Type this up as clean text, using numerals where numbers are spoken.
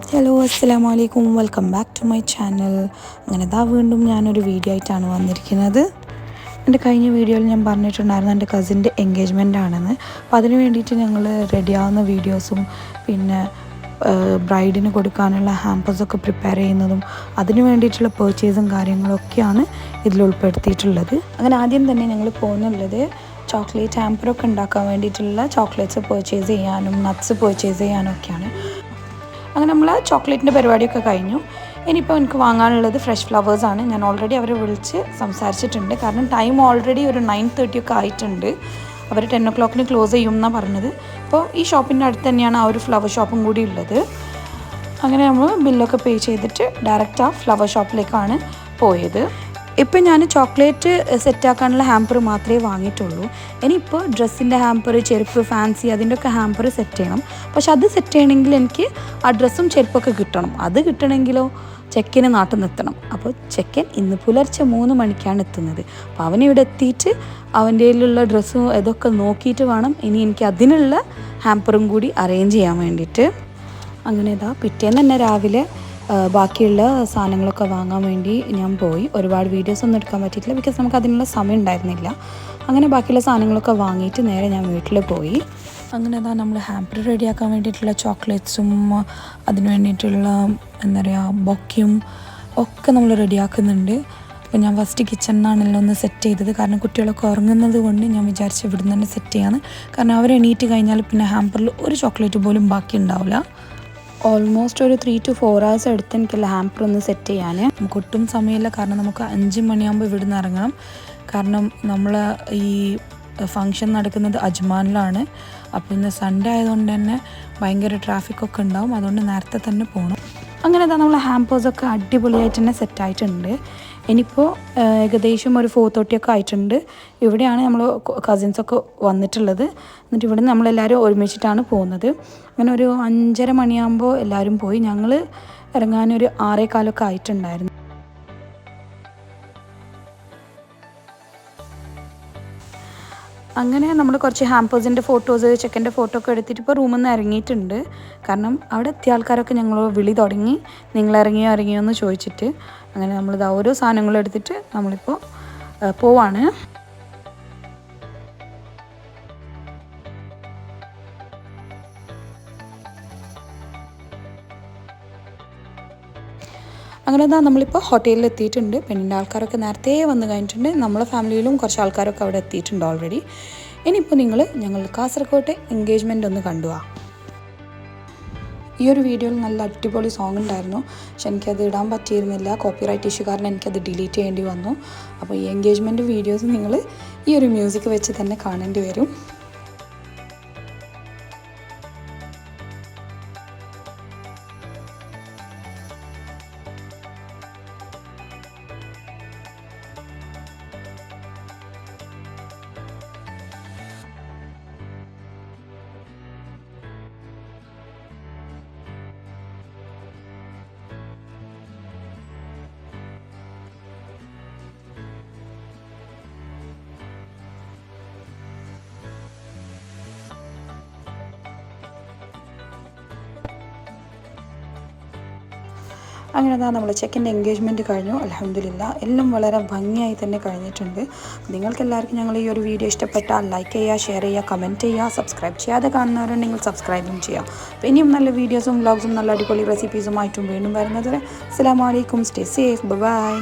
Hello അസ്സലാമു അലൈക്കും, welcome back to my channel. അങ്ങനെ വീണ്ടും ഞാനൊരു വീഡിയോ ആയിട്ടാണ് വന്നിരിക്കുന്നത്. എൻ്റെ കഴിഞ്ഞ വീഡിയോയിൽ ഞാൻ പറഞ്ഞിട്ടുണ്ടായിരുന്നു എൻ്റെ കസിൻ്റെ എൻഗേജ്മെൻ്റ് ആണെന്ന്. അപ്പോൾ അതിന് വേണ്ടിയിട്ട് ഞങ്ങൾ റെഡിയാവുന്ന വീഡിയോസും പിന്നെ ബ്രൈഡിന് കൊടുക്കാനുള്ള ഹാമ്പേഴ്സൊക്കെ പ്രിപ്പയർ ചെയ്യുന്നതും അതിന് വേണ്ടിയിട്ടുള്ള പേർച്ചേസും കാര്യങ്ങളൊക്കെയാണ് ഇതിൽ ഉൾപ്പെടുത്തിയിട്ടുള്ളത്. അങ്ങനെ ആദ്യം തന്നെ ഞങ്ങൾ പോകുന്നുള്ളത് ചോക്ലേറ്റ് ഹാമ്പറൊക്കെ ഉണ്ടാക്കാൻ വേണ്ടിയിട്ടുള്ള ചോക്ലേറ്റ്സ് പർച്ചേസ് ചെയ്യാനും നട്ട്സ് പർച്ചേസ് ചെയ്യാനും ഒക്കെയാണ്. അങ്ങനെ നമ്മൾ ചോക്ലേറ്റിൻ്റെ പരിപാടിയൊക്കെ കഴിഞ്ഞു. ഇനിയിപ്പോൾ എനിക്ക് വാങ്ങാനുള്ളത് ഫ്രഷ് ഫ്ലവേഴ്സാണ്. ഞാൻ ഓൾറെഡി അവരെ വിളിച്ച് സംസാരിച്ചിട്ടുണ്ട്. കാരണം ടൈം ഓൾറെഡി ഒരു 9:30 ഒക്കെ ആയിട്ടുണ്ട്. അവർ 10 o'clock ക്ലോസ് ചെയ്യും എന്നാണ് പറഞ്ഞത്. അപ്പോൾ ഈ ഷോപ്പിൻ്റെ അടുത്ത് തന്നെയാണ് ആ ഒരു ഫ്ലവർ ഷോപ്പും കൂടി ഉള്ളത്. അങ്ങനെ നമ്മൾ ബില്ലൊക്കെ പേ ചെയ്തിട്ട് ഡയറക്റ്റ് ആ ഫ്ലവർ ഷോപ്പിലേക്കാണ് പോയത്. ഇപ്പം ഞാൻ ചോക്ലേറ്റ് സെറ്റാക്കാനുള്ള ഹാമ്പർ മാത്രമേ വാങ്ങിയിട്ടുള്ളൂ. ഇനിയിപ്പോൾ ഡ്രസ്സിൻ്റെ ഹാമ്പർ, ചെരുപ്പ്, ഫാൻസി അതിൻ്റെയൊക്കെ ഹാമ്പർ സെറ്റ് ചെയ്യണം. പക്ഷെ അത് സെറ്റ് ചെയ്യണമെങ്കിൽ എനിക്ക് ആ ഡ്രസ്സും ചെരുപ്പൊക്കെ കിട്ടണം. അത് കിട്ടണമെങ്കിലോ ചെക്കന് നാട്ടിൽ നിന്ന് എത്തണം. അപ്പോൾ ചെക്കൻ ഇന്ന് പുലർച്ചെ 3 മണിക്കാണ് എത്തുന്നത്. അപ്പോൾ അവനിവിടെ എത്തിയിട്ട് അവൻ്റെ കയ്യിലുള്ള ഡ്രസ്സും ഇതൊക്കെ നോക്കിയിട്ട് വേണം ഇനി എനിക്ക് അതിനുള്ള ഹാമ്പറും കൂടി അറേഞ്ച് ചെയ്യാൻ വേണ്ടിയിട്ട്. അങ്ങനെ പിറ്റേന്ന് തന്നെ രാവിലെ ബാക്കിയുള്ള സാധനങ്ങളൊക്കെ വാങ്ങാൻ വേണ്ടി ഞാൻ പോയി. ഒരുപാട് വീഡിയോസ് ഒന്നും എടുക്കാൻ പറ്റിയിട്ടില്ല, ബിക്കോസ് നമുക്ക് അതിനുള്ള സമയം ഉണ്ടായിരുന്നില്ല. അങ്ങനെ ബാക്കിയുള്ള സാധനങ്ങളൊക്കെ വാങ്ങിയിട്ട് നേരെ ഞാൻ വീട്ടിൽ പോയി. അങ്ങനെ നമ്മൾ ഹാമ്പർ റെഡിയാക്കാൻ വേണ്ടിയിട്ടുള്ള ചോക്ലേറ്റ്സും അതിന് വേണ്ടിയിട്ടുള്ള എന്താ പറയുക ബൊക്കയും ഒക്കെ നമ്മൾ റെഡിയാക്കുന്നുണ്ട്. അപ്പോൾ ഞാൻ ഫസ്റ്റ് കിച്ചണിനാണല്ലോ ഒന്ന് സെറ്റ് ചെയ്തത്. കാരണം കുട്ടികളൊക്കെ ഉറങ്ങുന്നത് കൊണ്ട് ഞാൻ വിചാരിച്ചു ഇവിടുന്ന് തന്നെ സെറ്റ് ചെയ്യാമെന്ന്. കാരണം അവർ എണീറ്റ് കഴിഞ്ഞാൽ പിന്നെ ഹാമ്പറിൽ ഒരു ചോക്ലേറ്റ് പോലും ബാക്കി ഉണ്ടാവില്ല. ഓൾമോസ്റ്റ് ഒരു 3 to 4 hours എടുത്ത് എനിക്കുള്ള ഹാമ്പർ ഒന്ന് സെറ്റ് ചെയ്യാൻ. നമുക്ക് ഒട്ടും സമയമില്ല. കാരണം നമുക്ക് 5 മണിയാകുമ്പോൾ ഇവിടുന്ന് ഇറങ്ങണം. കാരണം നമ്മൾ ഈ ഫങ്ഷൻ നടക്കുന്നത് അജ്മാനിലാണ്. അപ്പോൾ ഇന്ന് സൺഡേ ആയതുകൊണ്ട് തന്നെ ഭയങ്കര ട്രാഫിക്കൊക്കെ ഉണ്ടാവും. അതുകൊണ്ട് നേരത്തെ തന്നെ പോകണം. അങ്ങനെ നമ്മൾ ഹാമ്പേഴ്സൊക്കെ അടിപൊളിയായിട്ട് തന്നെ സെറ്റായിട്ടുണ്ട്. ഇനിയിപ്പോൾ ഏകദേശം ഒരു 4:30 ഒക്കെ ആയിട്ടുണ്ട്. ഇവിടെയാണ് നമ്മൾ കസിൻസൊക്കെ വന്നിട്ടുള്ളത്. എന്നിട്ട് ഇവിടെ നമ്മളെല്ലാവരും ഒരുമിച്ചിട്ടാണ് പോകുന്നത്. അങ്ങനെ ഒരു 5:30 മണിയാകുമ്പോൾ എല്ലാവരും പോയി. ഞങ്ങൾ ഇറങ്ങാനൊരു 6:15 ആയിട്ടുണ്ടായിരുന്നു. അങ്ങനെ നമ്മൾ കുറച്ച് ഹാമ്പേഴ്സിൻ്റെ ഫോട്ടോസ്, ചെക്കൻ്റെ ഫോട്ടോ ഒക്കെ എടുത്തിട്ട് ഇപ്പോൾ റൂമിൽ നിന്ന് ഇറങ്ങിയിട്ടുണ്ട്. കാരണം അവിടെ എത്തിയ ആൾക്കാരൊക്കെ ഞങ്ങൾ വിളി തുടങ്ങി, നിങ്ങൾ ഇറങ്ങിയോ എന്ന് ചോദിച്ചിട്ട്. അങ്ങനെ നമ്മളിത് ഓരോ സാധനങ്ങളും എടുത്തിട്ട് നമ്മളിപ്പോൾ പോവാണ്. അങ്ങനെ നമ്മളിപ്പോൾ ഹോട്ടലിൽ എത്തിയിട്ടുണ്ട്. പെണ്ണിൻ്റെ ആൾക്കാരൊക്കെ നേരത്തെ വന്ന് കഴിഞ്ഞിട്ടുണ്ട്. നമ്മളെ ഫാമിലിയിലും കുറച്ച് ആൾക്കാരൊക്കെ അവിടെ എത്തിയിട്ടുണ്ട് ഓൾറെഡി. ഇനിയിപ്പോൾ ഞങ്ങൾ കാസർഗോട്ടെ എൻഗേജ്മെൻ്റ് ഒന്ന് കണ്ടുപോവാം. ഈ ഒരു വീഡിയോയിൽ നല്ല അടിപൊളി സോങ് ഉണ്ടായിരുന്നു. പക്ഷെ എനിക്കത് ഇടാൻ പറ്റിയിരുന്നില്ല. കോപ്പിറൈറ്റ് ഇഷ്യൂ കാരണം എനിക്കത് ഡിലീറ്റ് ചെയ്യേണ്ടി വന്നു. അപ്പോൾ ഈ എൻഗേജ്മെൻറ്റ് വീഡിയോസ് നിങ്ങൾ ഈ ഒരു മ്യൂസിക് വെച്ച് തന്നെ കാണേണ്ടി വരും. അങ്ങനെ നമ്മൾ ചെക്കൻ്റെ എൻഗേജ്മെൻറ്റ് കഴിഞ്ഞു. അൽഹംദുലില്ലാ എല്ലാം വളരെ ഭംഗിയായി തന്നെ കഴിഞ്ഞിട്ടുണ്ട്. നിങ്ങൾക്കെല്ലാവർക്കും ഞങ്ങൾ ഈ ഒരു വീഡിയോ ഇഷ്ടപ്പെട്ടാൽ ലൈക്ക് ചെയ്യുക, ഷെയർ ചെയ്യുക, കമൻറ്റ് ചെയ്യുക. സബ്സ്ക്രൈബ് ചെയ്യാതെ കാണുന്നവരുണ്ടെങ്കിൽ സബ്സ്ക്രൈബും ചെയ്യുക. അപ്പോൾ ഇനിയും നല്ല വീഡിയോസും വ്ളോഗ്സും നല്ല അടിപൊളി റെസിപ്പീസുമായിട്ടും വീണ്ടും വരുന്നത് വരെ അസ്സലാമു അലൈക്കും. Stay safe. ബൈ.